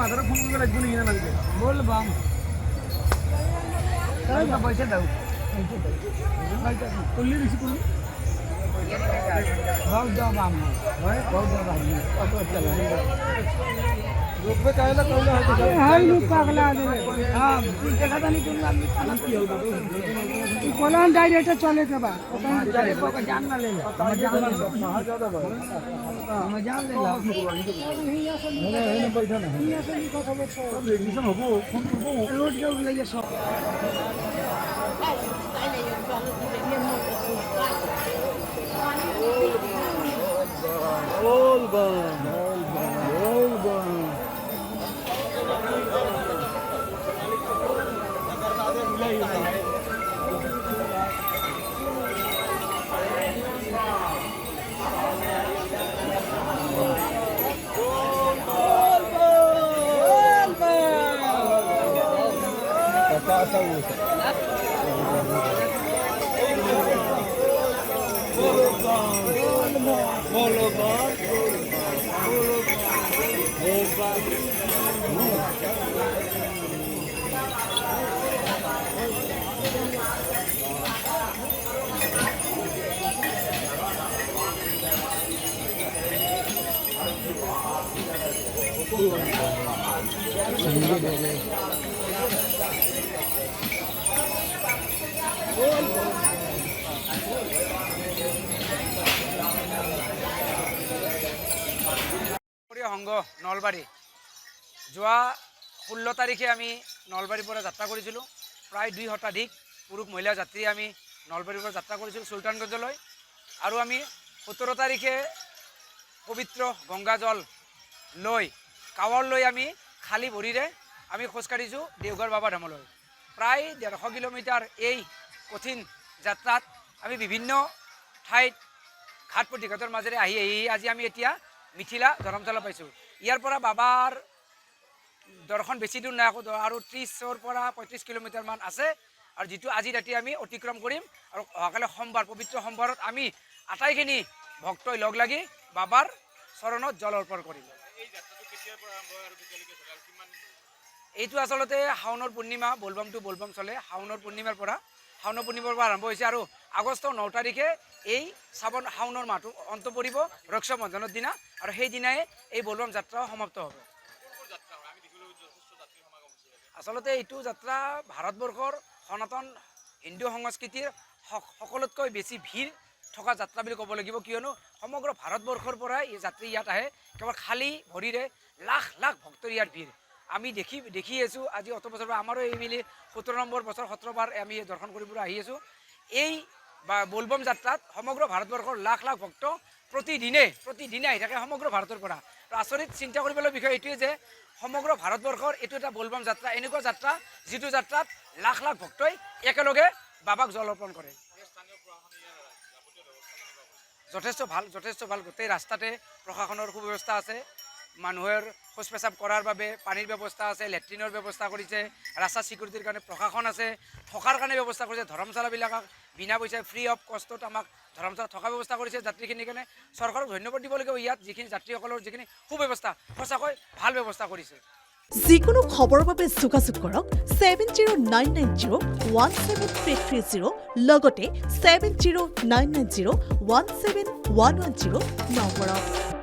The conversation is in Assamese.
মাথাটা ফোন করবে লাগবে না লাগবে বলবাম পয়সা দাও করলি বেশি করলি बहुत ज्यादा भाई बहुत ज्यादा रुपये कायला कौला है हां लोग पागला है हां देखा था नहीं तुम आदमी खाना की होगा कोलान डायरेक्ट चले के बा डायरेक्ट को जान ना ले मजा कहां ज्यादा भाई मजा ले ला नहीं बैठा ना यहां से निकल सब एडमिशन होबो फोन करबो रोड के ले जा सब সংঘ নলবাৰী যোৱা 16 তাৰিখে আমি নলবাৰীৰ পৰা যাত্ৰা কৰিছিলোঁ প্ৰায় 2 শতাধিক পুৰুষ মহিলা যাত্ৰী আমি নলবাৰীৰ পৰা যাত্ৰা কৰিছিলোঁ সুলতানগঞ্জলৈ আৰু আমি 17 তাৰিখে পবিত্ৰ গংগা জল লৈ কাৱৰ লৈ আমি খালী ভৰিৰে আমি খোজ কাঢ়িছোঁ দেওঘৰ বাবা ধামলৈ প্ৰায় 150 কিলোমিটাৰ এই কঠিন যাত্ৰাত আমি বিভিন্ন ঠাইত ঘাট প্ৰতিঘাটৰ মাজেৰে আহি আজি আমি এতিয়া মিথিলা ধৰমশালা পাইছোঁ ইয়াৰ পৰা বাবাৰ দৰ্শন বেছি দূৰ নাই আৰু 30ৰ পৰা 35 কিলোমিটাৰ মান আছে আৰু যেটো আজি ৰাতি আমি অতিক্ৰম কৰিম আৰু অহাকালে সোমবাৰ পবিত্ৰ সোমবাৰত আমি আটাইখিনি ভক্তই লগ লাগি বাবাৰ চৰণত জল অৰ্পণ কৰিম এই যাত্ৰাটো কেতিয়াৰ পৰা আৰম্ভ আৰু কেতিয়ালৈকে চলে আৰু কিমান এইটো আসলতে শাওনৰ পূৰ্ণিমা বলবমটো বলবম চলে শাওনৰ পূৰ্ণিমাৰ পৰা আৰম্ভ হৈছে আৰু আগষ্টৰ 9 তাৰিখে এই শাওনৰ মাহটো অন্ত পৰিব ৰক্ষাবন্ধনৰ দিনা আৰু সেই দিনাই এই বলবম যাত্ৰা সমাপ্ত হ'ব আসলতে এইটো যাত্ৰা ভাৰতবৰ্ষৰ সনাতন হিন্দু সংস্কৃতিৰ সকলোতকৈ বেছি ভিৰ থকা যাত্ৰা বুলি ক'ব লাগিব কিয়নো সমগ্ৰ ভাৰতবৰ্ষৰ পৰা এই যাত্ৰী ইয়াত আহে কেৱল খালী ভৰিৰে লাখ লাখ ভক্তৰ ইয়াত ভিৰ আমি দেখি আছোঁ আজি অত বছৰ আমাৰো এই মিলি 17 নম্বৰ বছৰ 17 বাৰ আমি দৰ্শন কৰিবলৈ আহি আছোঁ এই বলবম যাত্ৰাত সমগ্ৰ ভাৰতবৰ্ষৰ লাখ লাখ ভক্ত প্ৰতিদিনে আহি থাকে সমগ্ৰ ভাৰতৰ পৰা আচৰিত চিন্তা কৰিবলৈ বিষয় এইটোৱে যে সমগ্ৰ ভাৰতবৰ্ষৰ এইটো এটা বলবম যাত্ৰা এনেকুৱা যাত্ৰা যিটো যাত্ৰাত লাখ লাখ ভক্তই একেলগে বাবাক জল অৰ্পণ কৰে যথেষ্ট ভাল গোটেই ৰাস্তাতে প্ৰশাসনৰ সুব্যৱস্থা আছে মানুহৰ শৌচ পেচাব কৰাৰ বাবে পানীৰ ব্যৱস্থা আছে লেট্ৰিনৰ ব্যৱস্থা কৰিছে ৰাস্তা সিকিউৰিটিৰ কাৰণে প্ৰশাসন আছে থকাৰ কাৰণে ব্যৱস্থা কৰিছে ধৰ্মশালাবিলাকক বিনা পইচাই ফ্ৰী অফ কষ্টত আমাক ধৰ্মশালা থকা ব্যৱস্থা কৰিছে যাত্ৰীখিনিৰ কাৰণে চৰকাৰক ধন্যবাদ দিব লাগিব ইয়াত যিখিনি যাত্ৰীসকলৰ যিখিনি সুব্যৱস্থা সঁচাকৈ ভাল ব্যৱস্থা কৰিছে যিকোনো খবৰৰ বাবে যোগাযোগ কৰক 7099017330 লগতে 7099017110 নম্বৰত